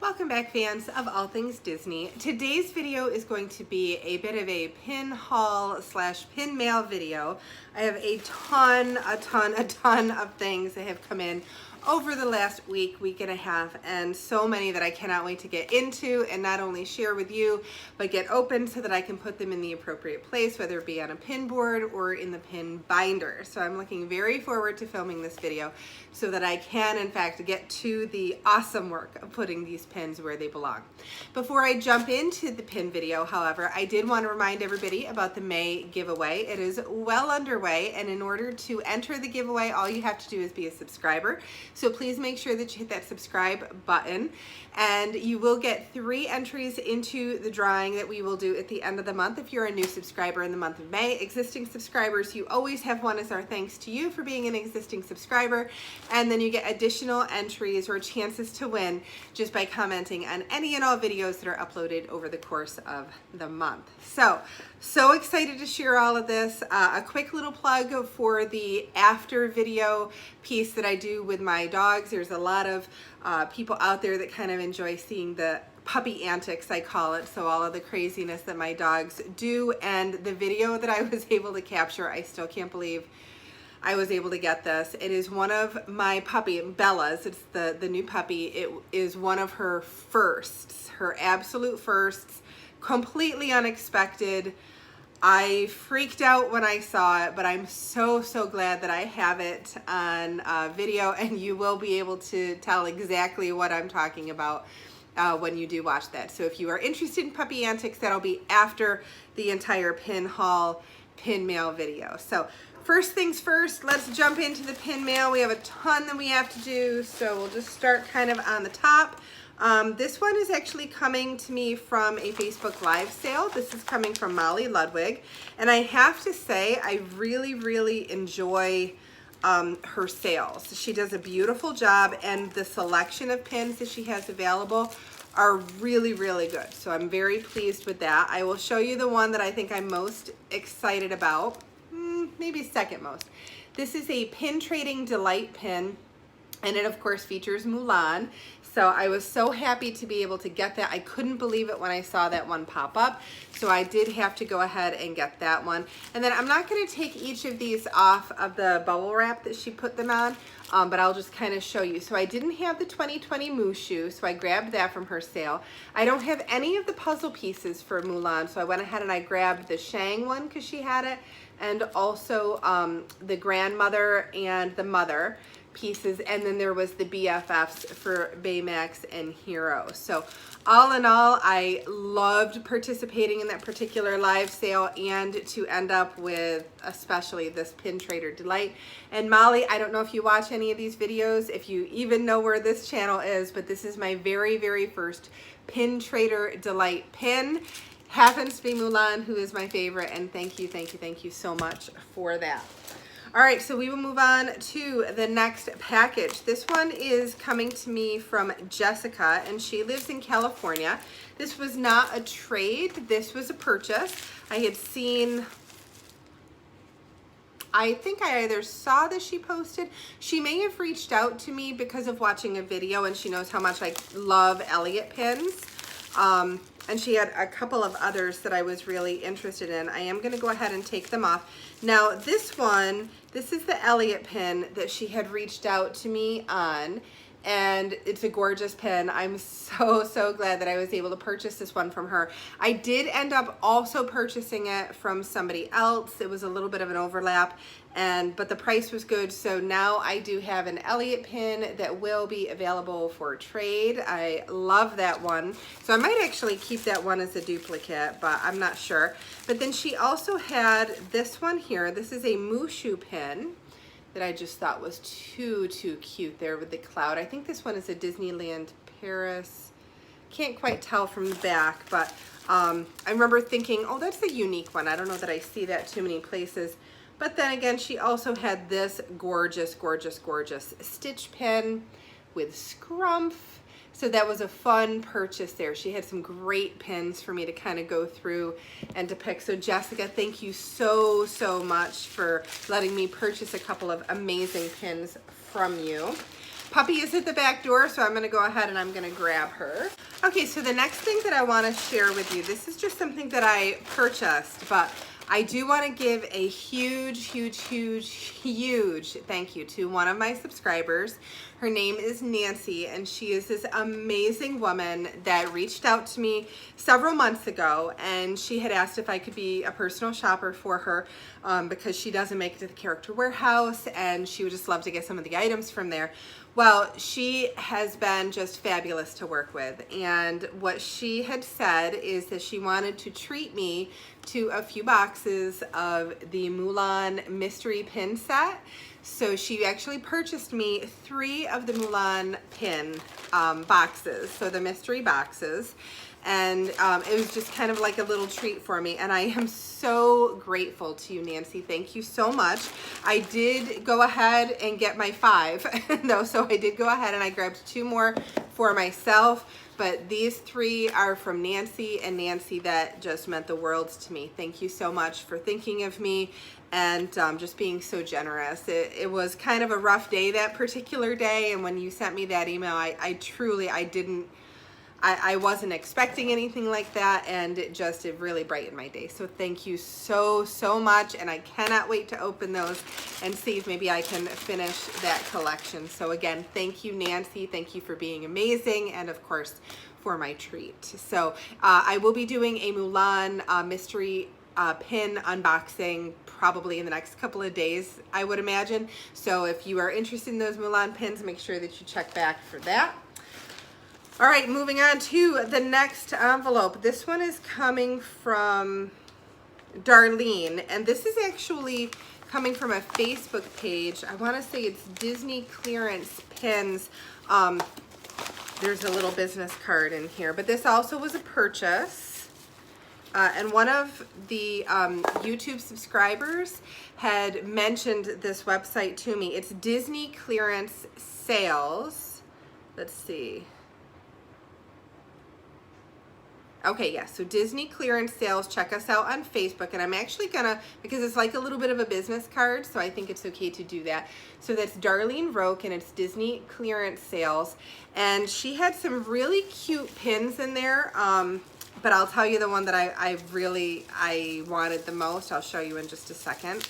Welcome back, fans of all things Disney. Today's video is going to be a bit of a pin haul slash pin mail video. I have a ton of things that have come in over the last week and a half, and so many that I cannot wait to get into and not only share with you, but get open so that I can put them in the appropriate place, whether it be on a pin board or in the pin binder. So I'm looking very forward to filming this video so that I can, in fact, get to the awesome work of putting these pins where they belong. Before I jump into the pin video, however, I did want to remind everybody about the May giveaway. It is well underway, and in order to enter the giveaway, all you have to do is be a subscriber. So please make sure that you hit that subscribe button, and you will get 3 entries into the drawing that we will do at the end of the month if you're a new subscriber in the month of May. Existing subscribers, you always have one as our thanks to you for being an existing subscriber, and then you get additional entries or chances to win just by commenting on any and all videos that are uploaded over the course of the month. So excited to share all of this. A quick little plug for the after video piece that I do with my dogs. There's a lot of people out there that kind of enjoy seeing the puppy antics, I call it, so all of the craziness that my dogs do, and the video that I was able to capture, I still can't believe I was able to get this. It is one of my puppy, Bella's, it's the new puppy. It is one of her firsts, her absolute firsts, completely unexpected. I freaked out when I saw it, but I'm so glad that I have it on video, and you will be able to tell exactly what I'm talking about when you do watch that. So if you are interested in puppy antics, that'll be after the entire pin haul, pin mail video. So first things first, let's jump into the pin mail. We have a ton that we have to do, so we'll just start kind of on the top. This one is actually coming to me from a Facebook Live sale. This is coming from Molly Ludwig, and I have to say I really enjoy her sales. She does a beautiful job, and the selection of pins that she has available are really good. So I'm very pleased with that. I will show you the one that I think I'm most excited about, maybe second most. This is a Pin Trading Delight pin, and it of course features Mulan. So I was so happy to be able to get that. I couldn't believe it when I saw that one pop up. So I did have to go ahead and get that one. And then I'm not going to take each of these off of the bubble wrap that she put them on, but I'll just kind of show you. So I didn't have the 2020 Mushu, so I grabbed that from her sale. I don't have any of the puzzle pieces for Mulan, so I went ahead and I grabbed the Shang one because she had it, and also the grandmother and the mother pieces, and then there was the BFFs for Baymax and Hero. So all in all, I loved participating in that particular live sale and to end up with especially this Pin Trader Delight. And Molly, I don't know if you watch any of these videos, if you even know where this channel is, but this is my very first Pin Trader Delight pin. Happens to be Mulan, who is my favorite, and thank you so much for that. All right, so we will move on to the next package. This one is coming to me from Jessica, and she lives in California. This was not a trade, this was a purchase. I had seen, I think I either saw that she posted, she may have reached out to me because of watching a video, and she knows how much I love Elliott pins. And she had a couple of others that I was really interested in. I am going to go ahead and take them off. Now this one, this is the Elliott pin that she had reached out to me on, and it's a gorgeous pin. I'm so glad that I was able to purchase this one from her. I did end up also purchasing it from somebody else. It was a little bit of an overlap, but the price was good. So now I do have an Elliott pin that will be available for trade. I love that one. So I might actually keep that one as a duplicate, but I'm not sure. But then she also had this one here. This is a Mushu pin that I just thought was too cute there with the cloud. I think this one is a Disneyland Paris. Can't quite tell from the back, but I remember thinking, oh, that's a unique one. I don't know that I see that too many places. But then again, she also had this gorgeous stitch pin with scrumph. So that was a fun purchase there. She had some great pins for me to kind of go through and to pick. So Jessica, thank you so much for letting me purchase a couple of amazing pins from you. Puppy is at the back door, so I'm gonna go ahead and I'm gonna grab her. Okay, so the next thing that I wanna share with you, this is just something that I purchased, but I do wanna give a huge thank you to one of my subscribers. Her name is Nancy, and she is this amazing woman that reached out to me several months ago, and she had asked if I could be a personal shopper for her because she doesn't make it to the Character Warehouse, and she would just love to get some of the items from there. Well, she has been just fabulous to work with, and what she had said is that she wanted to treat me to a few boxes of the Mulan mystery pin set. So she actually purchased me 3 of the Mulan pin boxes, so the mystery boxes. And it was just kind of like a little treat for me, and I am so grateful to you, Nancy. Thank you so much. I did go ahead and get my 5 no, so I did go ahead and I grabbed 2 more for myself, but these 3 are from Nancy, and Nancy, that just meant the world to me. Thank you so much for thinking of me and just being so generous. It was kind of a rough day that particular day, and when you sent me that email, I wasn't expecting anything like that, and it really brightened my day. So thank you so much, and I cannot wait to open those and see if maybe I can finish that collection. So again, thank you, Nancy. Thank you for being amazing, and of course for my treat. So I will be doing a Mulan mystery pin unboxing probably in the next couple of days, I would imagine. So if you are interested in those Mulan pins, make sure that you check back for that. All right, moving on to the next envelope. This one is coming from Darlene, and this is actually coming from a Facebook page. I want to say it's Disney Clearance Pins. There's a little business card in here, but this also was a purchase. And one of the YouTube subscribers had mentioned this website to me. It's Disney Clearance Sales. Let's see. Okay, yeah, so Disney Clearance Sales, check us out on Facebook, and I'm actually gonna, because it's like a little bit of a business card, so I think it's okay to do that. So that's Darlene Roque, and it's Disney Clearance Sales, and she had some really cute pins in there, but I'll tell you the one that I wanted the most. I'll show you in just a second.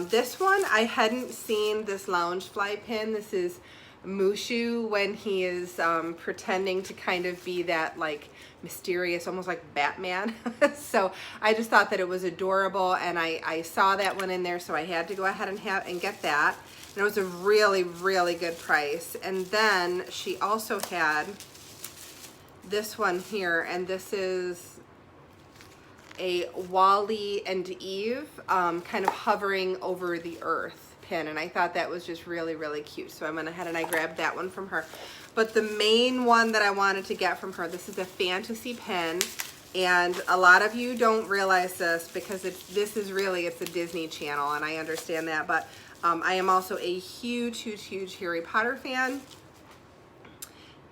This one, I hadn't seen this Loungefly pin. This is Mushu when he is pretending to kind of be that like mysterious, almost like Batman. So I just thought that it was adorable, and I saw that one in there, so I had to go ahead and get that. And it was a really good price. And then she also had this one here, and this is a Wally and Eve kind of hovering over the earth pin, and I thought that was just really cute. So I went ahead and I grabbed that one from her. But the main one that I wanted to get from her, this is a fantasy pin, and a lot of you don't realize this because it's a Disney Channel, and I understand that, but I am also a huge Harry Potter fan.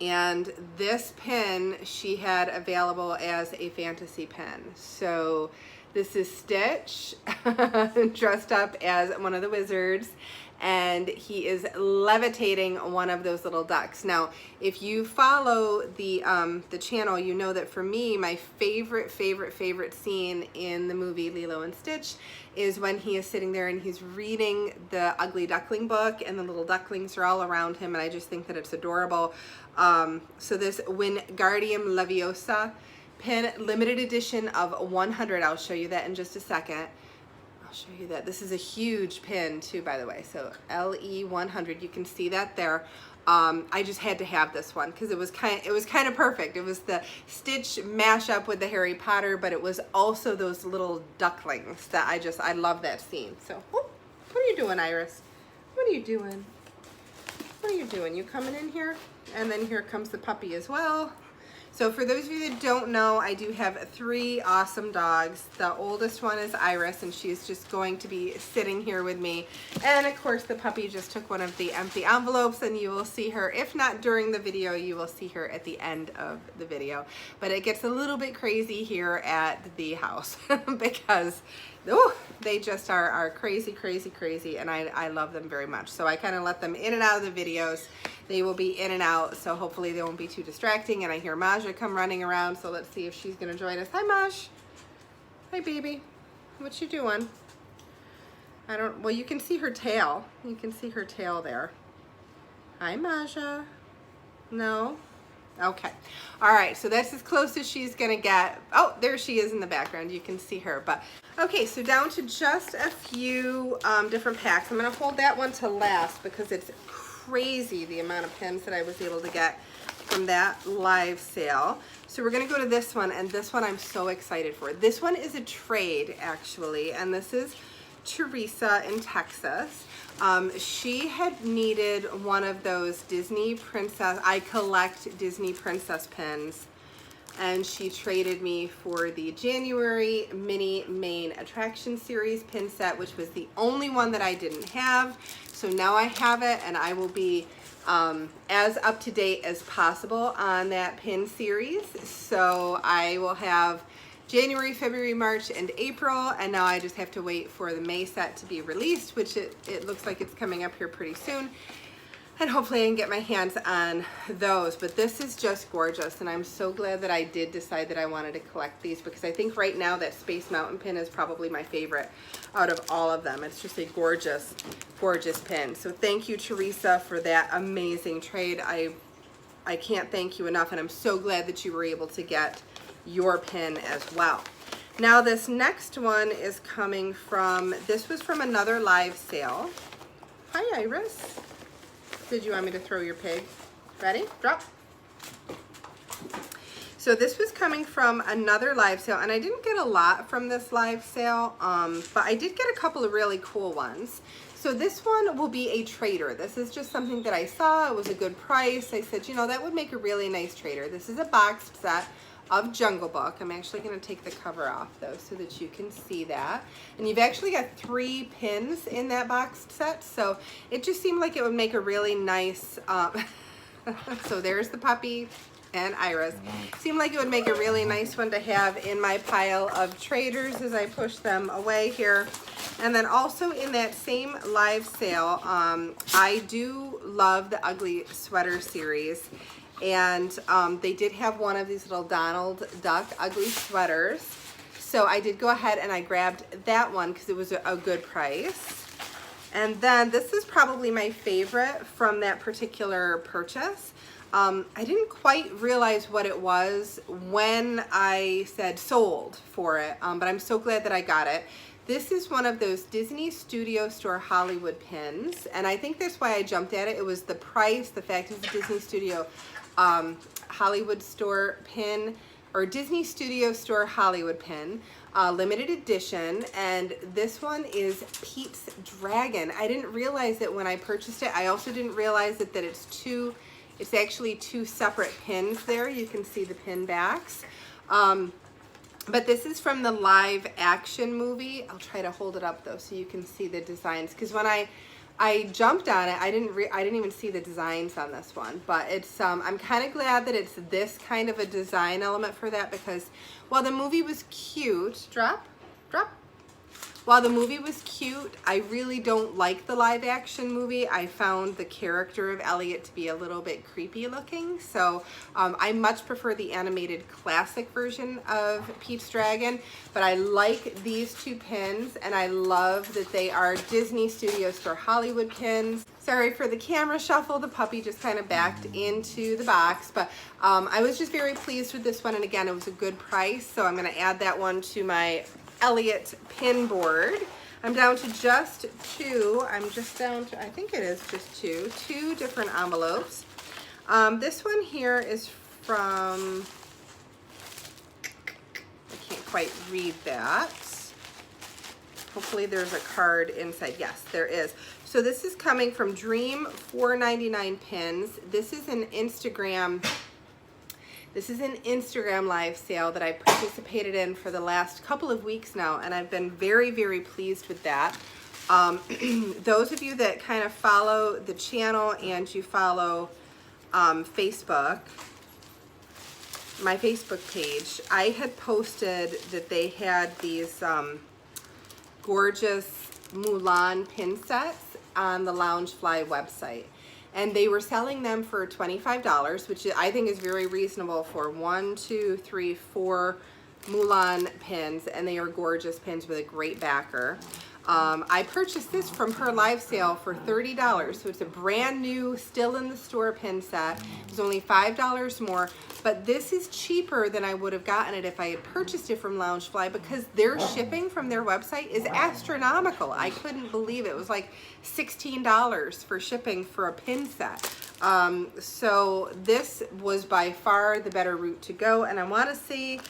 And this pin she had available as a fantasy pin. So this is Stitch dressed up as one of the wizards, and he is levitating one of those little ducks. Now, if you follow the channel, you know that for me, my favorite scene in the movie Lilo and Stitch is when he is sitting there and he's reading the Ugly Duckling book, and the little ducklings are all around him, and I just think that it's adorable. So this Wingardium Leviosa pin, limited edition of 100. I'll show you that in just a second. I'll show you that. This is a huge pin too, by the way. So LE 100, you can see that there. I just had to have this one because it was kind of perfect. It was the Stitch mashup with the Harry Potter, but it was also those little ducklings that I love that scene. So, what are you doing, Iris? What are you doing? What are you doing? You coming in here? And then here comes the puppy as well. So for those of you that don't know, I do have 3 awesome dogs. The oldest one is Iris, and she's just going to be sitting here with me. And of course, the puppy just took one of the empty envelopes, and you will see her, if not during the video, you will see her at the end of the video. But it gets a little bit crazy here at the house because they just are crazy, crazy, crazy, and I love them very much. So I kind of let them in and out of the videos. They will be in and out, so hopefully they won't be too distracting. And I hear Maja come running around, so let's see if she's gonna join us. Hi, Maj. Hi, baby. What you doing? Well, you can see her tail. You can see her tail there. Hi, Maja. No? Okay. All right, so that's as close as she's gonna get. Oh, there she is in the background. You can see her. But okay, so down to just a few different packs. I'm gonna hold that one to last because it's crazy the amount of pins that I was able to get from that live sale. So we're gonna go to this one, and this one I'm so excited for. This one is a trade, actually, and this is Teresa in Texas. She had needed one of those Disney princess, I collect Disney princess pins, and she traded me for the January mini main attraction series pin set, which was the only one that I didn't have. So now I have it, and I will be as up to date as possible on that pin series. So I will have January, February, March, and April, and now I just have to wait for the May set to be released, which it looks like it's coming up here pretty soon. And hopefully I can get my hands on those. But this is just gorgeous, and I'm so glad that I did decide that I wanted to collect these, because I think right now that Space Mountain pin is probably my favorite out of all of them. It's just a gorgeous, gorgeous pin. So thank you, Teresa, for that amazing trade. I can't thank you enough, and I'm so glad that you were able to get your pin as well. Now this next one is coming from, this was from another live sale. Hi, Iris. Did you want me to throw your pig? Ready? Drop. So this was coming from another live sale, and I didn't get a lot from this live sale, but I did get a couple of really cool ones. So this one will be a trader. This is just something that I saw. It was a good price. I said, you know, that would make a really nice trader. This is a boxed set of Jungle Book. I'm actually going to take the cover off though so that you can see that. And you've actually got 3 pins in that boxed set, so it just seemed like it would make a really nice so there's the puppy and Iris. Seemed like it would make a really nice one to have in my pile of traders as I push them away here. And then also in that same live sale, I do love the Ugly Sweater series. And they did have one of these little Donald Duck ugly sweaters. So I did go ahead and I grabbed that one because it was a good price. And then this is probably my favorite from that particular purchase. I didn't quite realize what it was when I said sold for it, but I'm so glad that I got it. This is one of those Disney Studio Store Hollywood pins, and I think that's why I jumped at it. It was the price, the fact it's a Disney Studio Hollywood store pin, or Disney Studio Store Hollywood pin, limited edition, and this one is Pete's Dragon. I didn't realize it when I purchased it. I also didn't realize that it's actually 2 separate pins there. You can see the pin backs. But this is from the live action movie. I'll try to hold it up though so you can see the designs, because when I jumped on it, I didn't even see the designs on this one. But it's I'm kind of glad that it's this kind of a design element for that, because while the movie was cute, while the movie was cute, I really don't like the live action movie. I found the character of Elliot to be a little bit creepy looking. So I much prefer the animated classic version of Pete's Dragon. But I like these 2 pins, and I love that they are Disney Studio Store Hollywood pins. Sorry for the camera shuffle. The puppy just kind of backed into the box. But I was just very pleased with this one. And again, it was a good price. So I'm going to add that one to my Elliot pin board. I'm down to just 2. I'm just down to, I think it is just 2 different envelopes. This one here is from, I can't quite read that. Hopefully there's a card inside. Yes, there is. So this is coming from Dream 499 Pins. This is an Instagram This is an Instagram live sale that I participated in for the last couple of weeks now, and I've been very, very pleased with that. Those of you that kind of follow the channel and you follow Facebook, my Facebook page, I had posted that they had these gorgeous Mulan pin sets on the Loungefly website. And they were selling them for $25, which I think is very reasonable for 1, 2, 3, 4 Mulan pins, and they are gorgeous pins with a great backer. I purchased this from her live sale for $30, so it's a brand new, still in the store pin set. It's only $5 more, but this is cheaper than I would have gotten it if I had purchased it from Loungefly, because their shipping from their website is astronomical. I couldn't believe it. It was like $16 for shipping for a pin set. So this was by far the better route to go, and I want to say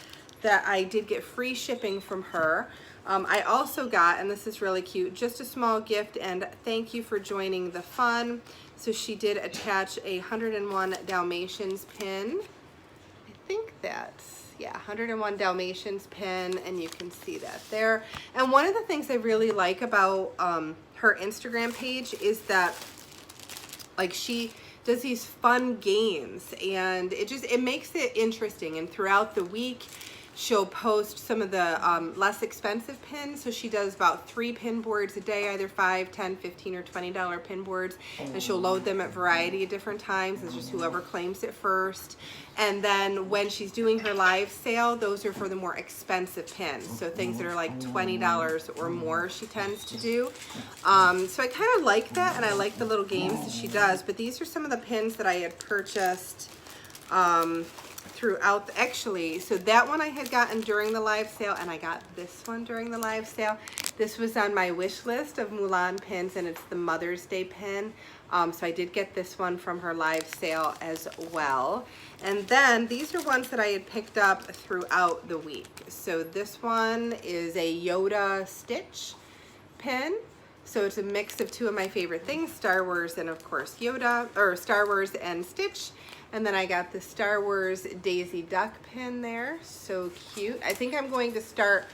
that I did get free shipping from her. I also got, and this is really cute, just a small gift, and thank you for joining the fun. So she did attach a 101 Dalmatians pin. I think that's, yeah, 101 Dalmatians pin, and you can see that there. And one of the things I really like about her Instagram page is that, like, she does these fun games, and it makes it interesting. And throughout the week, she'll post some of the less expensive pins. So she does about 3 pin boards a day, either $5, $10, $15, or $20 pin boards. And she'll load them at a variety of different times. It's just whoever claims it first. And then when she's doing her live sale, those are for the more expensive pins. So things that are like $20 or more she tends to do. So I kind of like that, and I like the little games that she does. But these are some of the pins that I had purchased throughout, actually. So that one I had gotten during the live sale, and I got this one during the live sale. This was on my wish list of Mulan pins, and it's the Mother's Day pin. So I did get this one from her live sale as well. And then these are ones that I had picked up throughout the week. So this one is a Yoda Stitch pin. So it's a mix of 2 of my favorite things, Star Wars and of course Yoda, or Star Wars and Stitch. And then I got the Star Wars Daisy Duck pin there, so cute. I think I'm going to start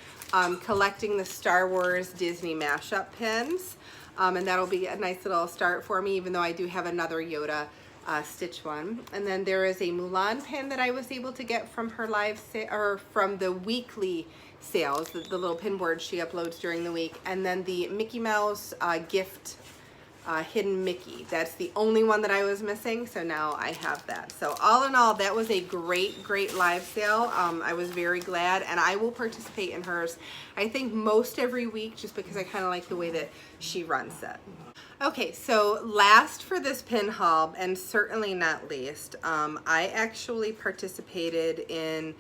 collecting the Star Wars Disney mashup pins, and that'll be a nice little start for me, even though I do have another Yoda Stitch one. And then there is a Mulan pin that I was able to get from her live sale, or from the weekly sales, the little pin board she uploads during the week. And then the Mickey Mouse gift hidden Mickey. That's the only one that I was missing, so now I have that. So all in all, that was a great, great live sale. I was very glad, and I will participate in hers, I think, most every week, just because I kind of like the way that she runs it. Okay, so last for this pin haul, and certainly not least, I actually participated in,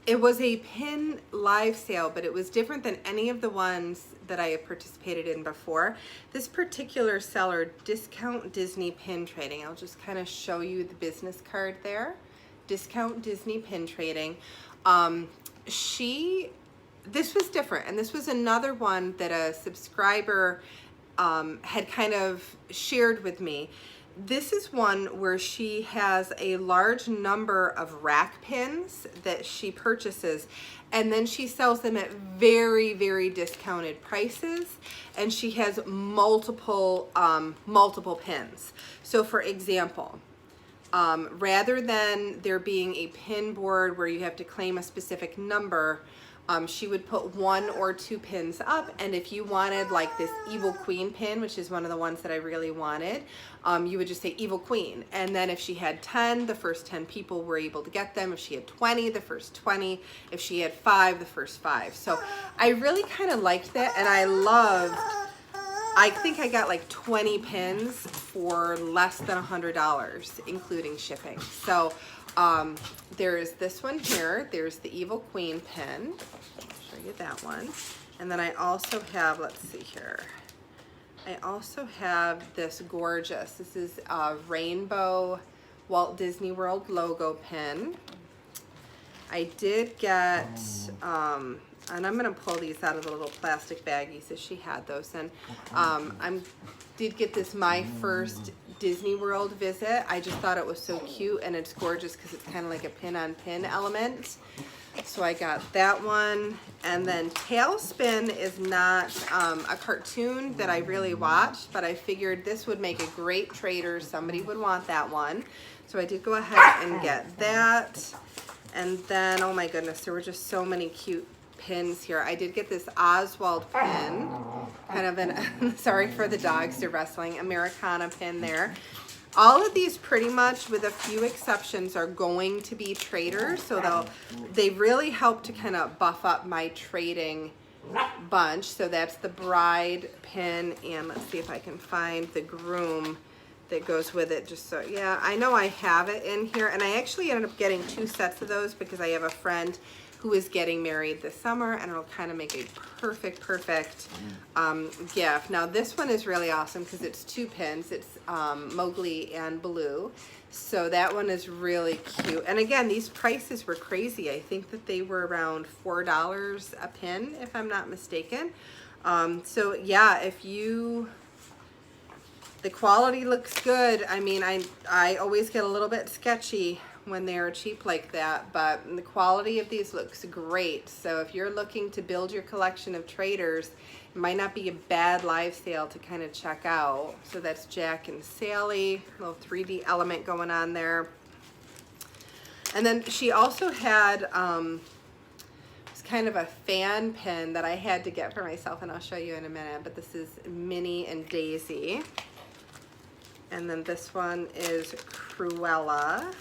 it was a pin live sale, but it was different than any of the ones that I have participated in before. This particular seller, Discount Disney Pin Trading, I'll just kind of show you the business card there. Discount Disney Pin Trading. This was different, and this was another one that a subscriber had kind of shared with me. This is one where she has a large number of rack pins that she purchases, and then she sells them at very, very discounted prices, and she has multiple pins. So for example, rather than there being a pin board where you have to claim a specific number, she would put 1 or 2 pins up, and if you wanted like this Evil Queen pin, which is one of the ones that I really wanted, you would just say Evil Queen. And then if she had 10, the first 10 people were able to get them. If she had 20, the first 20. If she had 5, the first 5. So I really kind of liked that, and I think I got like 20 pins for less than $100, including shipping. So there's this one here. There's the Evil Queen pin. I'll show you that one. And then I also have, let's see here. I also have this gorgeous, this is a rainbow Walt Disney World logo pin. I did get, and I'm going to pull these out of the little plastic baggies that she had those in. I did get this My First Disney World visit. I just thought it was so cute, and it's gorgeous because it's kind of like a pin-on-pin element. So I got that one. And then Tailspin is not a cartoon that I really watched, but I figured this would make a great trader. Somebody would want that one. So I did go ahead and get that. And then, oh my goodness, there were just so many cute pins here. I did get this Oswald pin, kind of an, sorry for the dogs, they're wrestling, Americana pin there. All of these pretty much, with a few exceptions, are going to be traders, so they really help to kind of buff up my trading bunch. So that's the bride pin, and let's see if I can find the groom that goes with it. Just so, yeah, I know I have it in here, and I actually ended up getting 2 sets of those because I have a friend who is getting married this summer, and it'll kind of make a perfect gift. Now this one is really awesome because it's 2 pins. It's Mowgli and Baloo. So that one is really cute. And again, these prices were crazy. I think that they were around $4 a pin, if I'm not mistaken. So yeah, the quality looks good. I mean, I always get a little bit sketchy when they're cheap like that, but the quality of these looks great. So if you're looking to build your collection of traders, it might not be a bad live sale to kind of check out. So that's Jack and Sally, little 3D element going on there. And then she also had it's kind of a fan pin that I had to get for myself, and I'll show you in a minute, but this is Minnie and Daisy. And then this one is Cruella.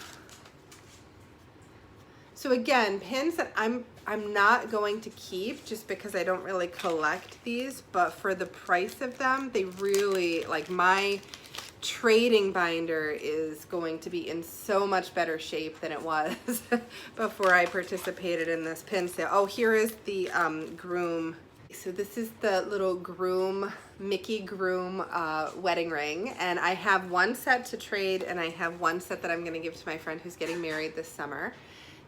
So again, pins that I'm not going to keep just because I don't really collect these, but for the price of them, they really, like, my trading binder is going to be in so much better shape than it was before I participated in this pin sale. Oh, here is the groom. So this is the little groom, Mickey groom wedding ring, and I have 1 set to trade, and I have 1 set that I'm going to give to my friend who's getting married this summer.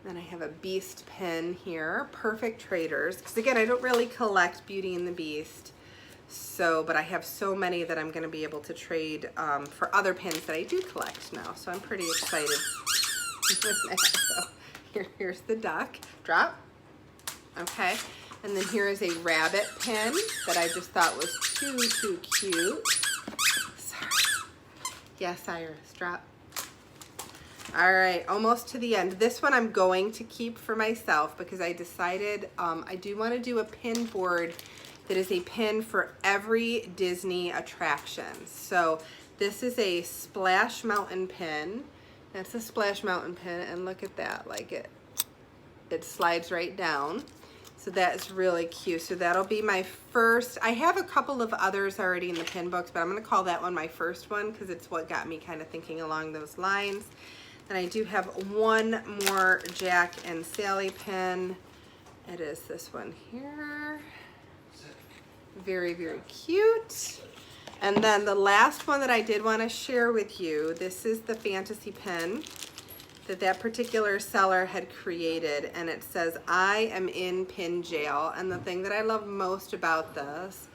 Then I have a Beast pin here, perfect traders, because again, I don't really collect Beauty and the Beast, so, but I have so many that I'm going to be able to trade for other pins that I do collect now, so I'm pretty excited. So here's the duck, drop, okay, and then here is a rabbit pin that I just thought was too cute. Sorry. Yes, Iris, drop. All right, almost to the end. This one I'm going to keep for myself because I decided I do want to do a pin board that is a pin for every Disney attraction. So this is a Splash Mountain pin. That's a Splash Mountain pin, and look at that, like it slides right down. So that is really cute. So that'll be my first. I have a couple of others already in the pin books, but I'm going to call that one my first one because it's what got me kind of thinking along those lines. And I do have 1 more Jack and Sally pin. It is this one here. Very cute. And then the last one that I did want to share with you, this is the fantasy pin that particular seller had created, and it says, "I am in pin jail." And the thing that I love most about this,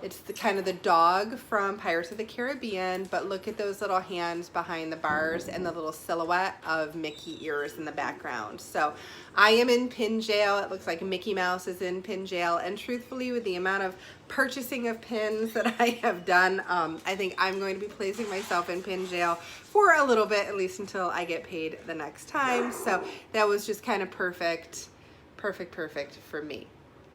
it's the kind of the dog from Pirates of the Caribbean, but look at those little hands behind the bars and the little silhouette of Mickey ears in the background. So I am in pin jail. It looks like Mickey Mouse is in pin jail. And truthfully, with the amount of purchasing of pins that I have done, I think I'm going to be placing myself in pin jail for a little bit, at least until I get paid the next time. So that was just kind of perfect for me.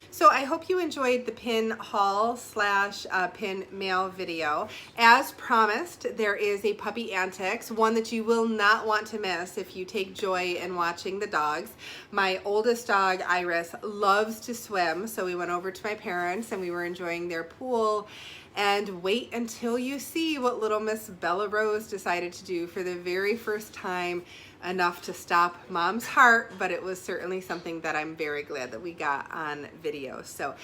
So I hope you enjoyed the pin haul slash pin mail video. As promised, there is a puppy antics, one that you will not want to miss if you take joy in watching the dogs. My oldest dog, Iris, loves to swim, so we went over to my parents and we were enjoying their pool. And wait until you see what little Miss Bella Rose decided to do for the very first time, enough to stop Mom's heart, but it was certainly something that I'm very glad that we got on video. So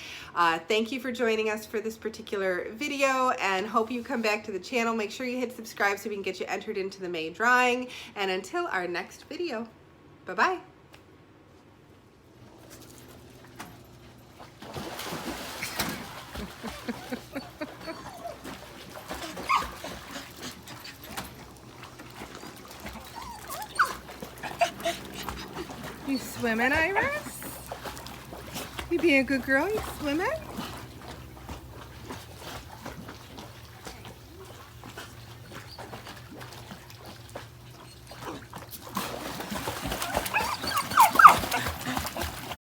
thank you for joining us for this particular video, and hope you come back to the channel. Make sure you hit subscribe so we can get you entered into the May drawing. And until our next video, bye-bye. You swimming, Iris? You being a good girl? You swimming?